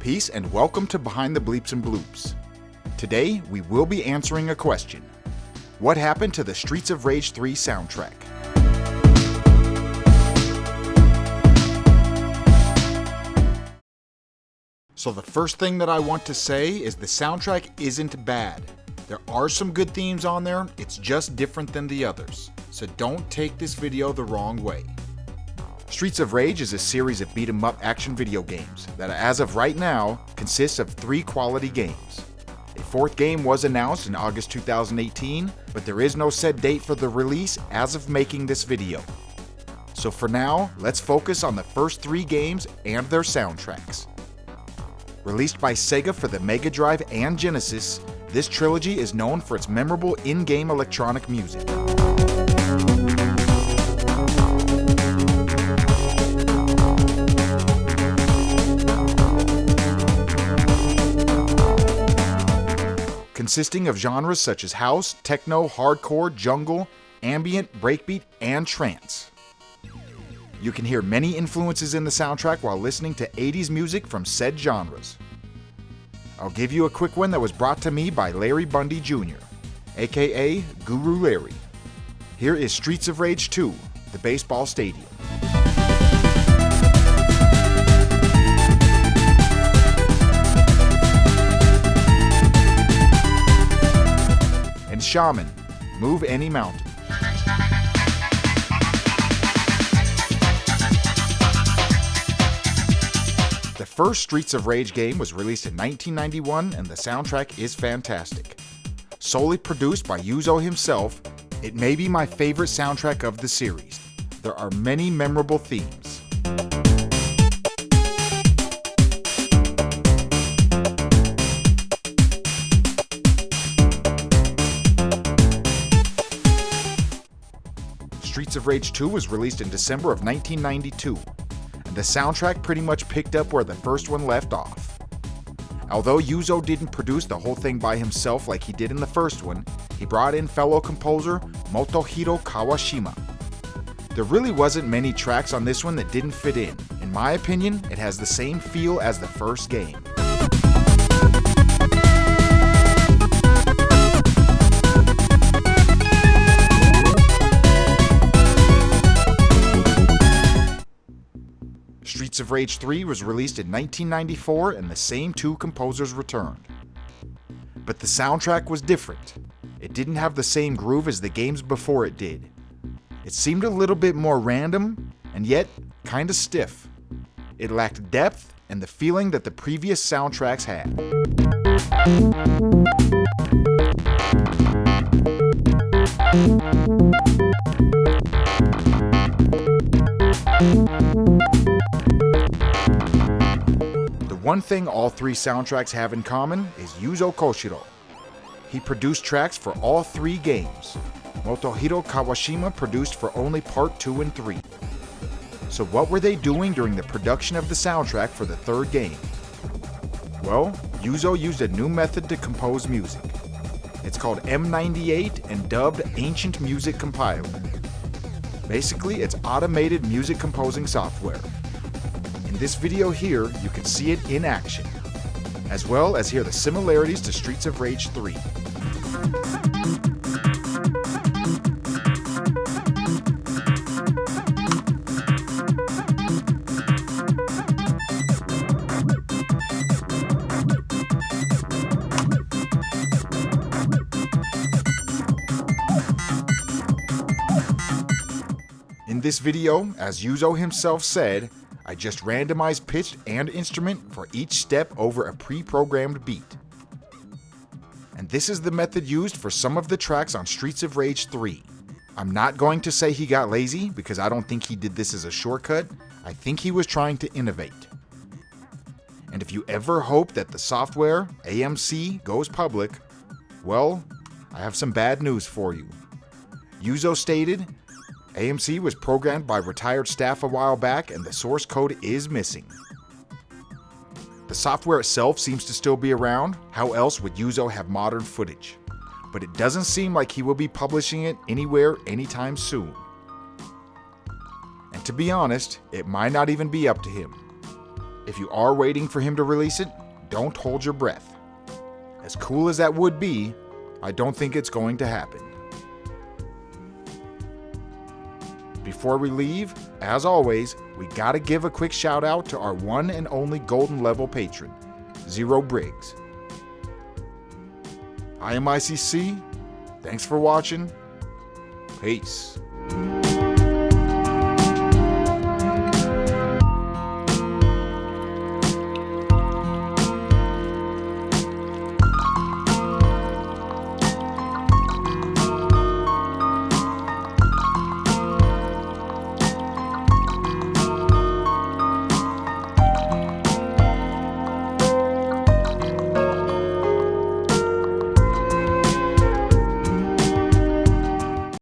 Peace and welcome to Behind the Bleeps and Bloops. Today, we will be answering a question. What happened to the Streets of Rage 3 soundtrack? So the first thing that I want to say is the soundtrack isn't bad. There are some good themes on there, it's just different than the others. So don't take this video the wrong way. Streets of Rage is a series of beat-em-up action video games that, as of right now, consists of 3 quality games. A 4th game was announced in August 2018, but there is no set date for the release as of making this video. So for now, let's focus on the first 3 games and their soundtracks. Released by Sega for the Mega Drive and Genesis, this trilogy is known for its memorable in-game electronic music. Consisting of genres such as house, techno, hardcore, jungle, ambient, breakbeat, and trance. You can hear many influences in the soundtrack while listening to 80s music from said genres. I'll give you a quick one that was brought to me by Larry Bundy Jr., aka Guru Larry. Here is Streets of Rage 2, The Baseball Stadium. Shaman, Move Any Mountain. The first Streets of Rage game was released in 1991 and the soundtrack is fantastic. Solely produced by Yuzo himself, it may be my favorite soundtrack of the series. There are many memorable themes. Streets of Rage 2 was released in December of 1992, and the soundtrack pretty much picked up where the first one left off. Although Yuzo didn't produce the whole thing by himself like he did in the first one, he brought in fellow composer Motohiro Kawashima. There really wasn't many tracks on this one that didn't fit in. In my opinion, it has the same feel as the first game. Streets of Rage 3 was released in 1994 and the same 2 composers returned. But the soundtrack was different. It didn't have the same groove as the games before it did. It seemed a little bit more random and yet kinda stiff. It lacked depth and the feeling that the previous soundtracks had. One thing all 3 soundtracks have in common is Yuzo Koshiro. He produced tracks for all 3 games. Motohiro Kawashima produced for only part 2 and 3. So what were they doing during the production of the soundtrack for the 3rd game? Well, Yuzo used a new method to compose music. It's called M98 and dubbed Ancient Music Compiler. Basically, it's automated music composing software. In this video here, you can see it in action, as well as hear the similarities to Streets of Rage 3. In this video, as Yuzo himself said, I just randomized pitch and instrument for each step over a pre-programmed beat. And this is the method used for some of the tracks on Streets of Rage 3. I'm not going to say he got lazy because I don't think he did this as a shortcut. I think he was trying to innovate. And if you ever hope that the software, AMC, goes public, well, I have some bad news for you. Yuzo stated, AMC was programmed by retired staff a while back and the source code is missing. The software itself seems to still be around. How else would Yuzo have modern footage? But it doesn't seem like he will be publishing it anywhere anytime soon. And to be honest, it might not even be up to him. if you are waiting for him to release it, don't hold your breath. As cool as that would be, I don't think it's going to happen. Before we leave, as always, we gotta give a quick shout out to our one and only golden level patron, Zero Briggs. I am ICC. Thanks for watching. Peace.